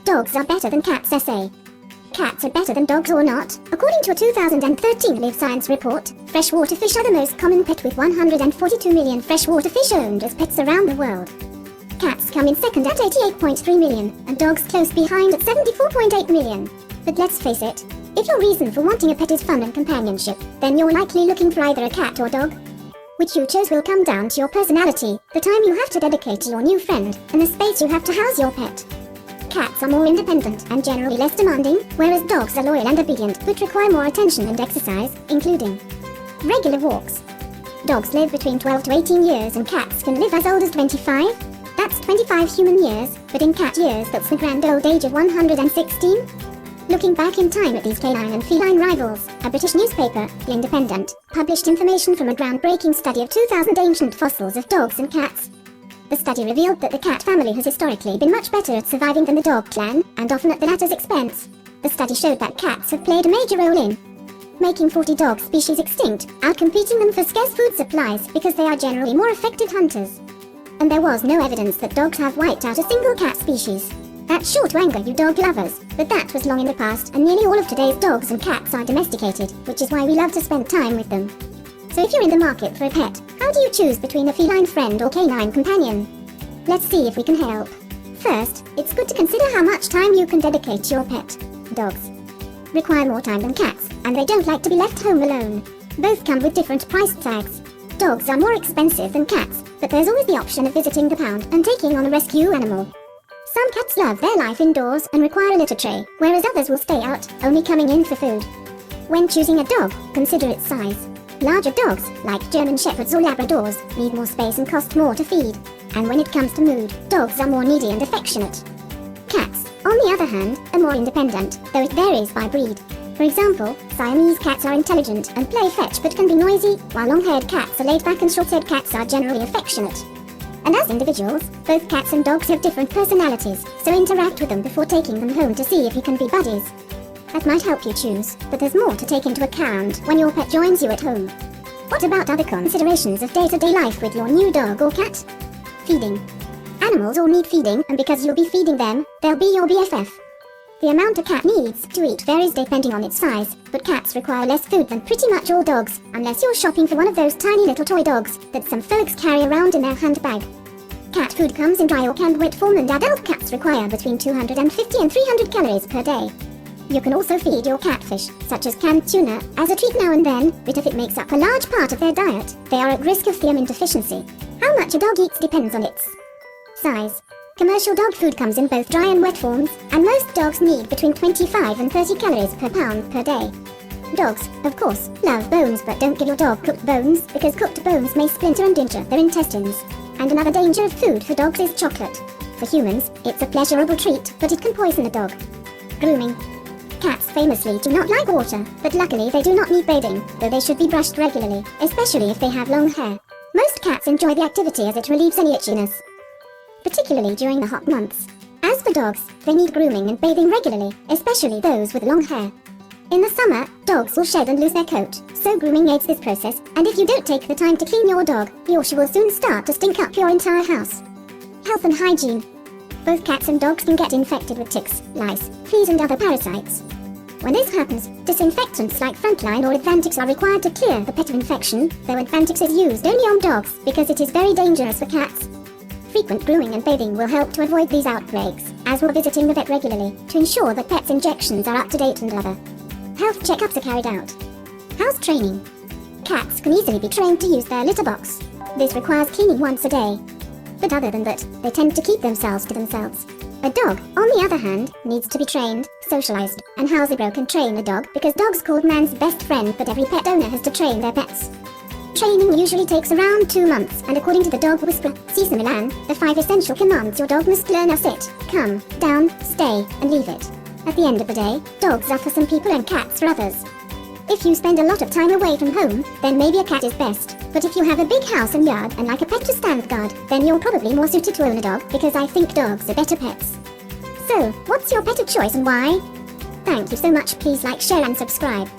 Dogs are better than cats essay. Cats are better than dogs or not? According to a 2013 Live Science report, freshwater fish are the most common pet with 142 million freshwater fish owned as pets around the world. Cats come in second at 88.3 million, and dogs close behind at 74.8 million. But let's face it, if your reason for wanting a pet is fun and companionship, then you're likely looking for either a cat or dog. Which you chose will come down to your personality, the time you have to dedicate to your new friend, and the space you have to house your pet. Cats are more independent and generally less demanding, whereas dogs are loyal and obedient but require more attention and exercise, including regular walks. Dogs live between 12 to 18 years and cats can live as old as 25. That's 25 human years, but in cat years that's the grand old age of 116. Looking back in time at these canine and feline rivals, a British newspaper, The Independent, published information from a groundbreaking study of 2,000 ancient fossils of dogs and cats. The study revealed that the cat family has historically been much better at surviving than the dog clan, and often at the latter's expense. The study showed that cats have played a major role in making 40 dog species extinct, outcompeting them for scarce food supplies because they are generally more effective hunters. And there was no evidence that dogs have wiped out a single cat species. That's sure to anger you dog lovers, but that was long in the past, and nearly all of today's dogs and cats are domesticated, which is why we love to spend time with them. So if you're in the market for a pet, how do you choose between a feline friend or canine companion? Let's see if we can help. First, it's good to consider how much time you can dedicate to your pet. Dogs require more time than cats, and they don't like to be left home alone. Both come with different price tags. Dogs are more expensive than cats, but there's always the option of visiting the pound and taking on a rescue animal. Some cats love their life indoors and require a litter tray, whereas others will stay out, only coming in for food. When choosing a dog, consider its size. Larger dogs, like German Shepherds or Labradors, need more space and cost more to feed. And when it comes to mood, dogs are more needy and affectionate. Cats, on the other hand, are more independent, though it varies by breed. For example, Siamese cats are intelligent and play fetch but can be noisy, while long-haired cats are laid back and short-haired cats are generally affectionate. And as individuals, both cats and dogs have different personalities, so interact with them before taking them home to see if you can be buddies. That might help you choose, but there's more to take into account when your pet joins you at home. What about other considerations of day-to-day life with your new dog or cat? Feeding. Animals all need feeding, and because you'll be feeding them, they'll be your BFF. The amount a cat needs to eat varies depending on its size, but cats require less food than pretty much all dogs, unless you're shopping for one of those tiny little toy dogs that some folks carry around in their handbag. Cat food comes in dry or canned wet form, and adult cats require between 250 and 300 calories per day. You can also feed your catfish, such as canned tuna, as a treat now and then, but if it makes up a large part of their diet, they are at risk of thiamine deficiency. How much a dog eats depends on its size. Commercial dog food comes in both dry and wet forms, and most dogs need between 25 and 30 calories per pound per day. Dogs, of course, love bones, but don't give your dog cooked bones, because cooked bones may splinter and injure their intestines. And another danger of food for dogs is chocolate. For humans, it's a pleasurable treat, but it can poison a dog. Grooming. Cats famously do not like water, but luckily they do not need bathing, though they should be brushed regularly, especially if they have long hair. Most cats enjoy the activity as it relieves any itchiness, particularly during the hot months. As for dogs, they need grooming and bathing regularly, especially those with long hair. In the summer, dogs will shed and lose their coat, so grooming aids this process, and if you don't take the time to clean your dog, she will soon start to stink up your entire house. Health and hygiene. Both cats and dogs can get infected with ticks, lice, fleas and other parasites. When this happens, disinfectants like Frontline or Advantix are required to clear the pet of infection, though Advantix is used only on dogs because it is very dangerous for cats. Frequent grooming and bathing will help to avoid these outbreaks, as will visiting the vet regularly, to ensure that pets' injections are up to date and other health checkups are carried out. House training. Cats can easily be trained to use their litter box. This requires cleaning once a day. But other than that, they tend to keep themselves to themselves. A dog, on the other hand, needs to be trained, socialized, and Housebro can train a dog because dogs called man's best friend, but every pet owner has to train their pets. Training usually takes around 2 months, and according to the dog whisperer, Cesar Milan, the 5 essential commands your dog must learn are sit, come, down, stay, and leave it. At the end of the day, dogs are for some people and cats for others. If you spend a lot of time away from home, then maybe a cat is best. But if you have a big house and yard and like a pet to stand guard, then you're probably more suited to own a dog, because I think dogs are better pets. So, what's your pet of choice and why? Thank you so much. Please like, share and subscribe.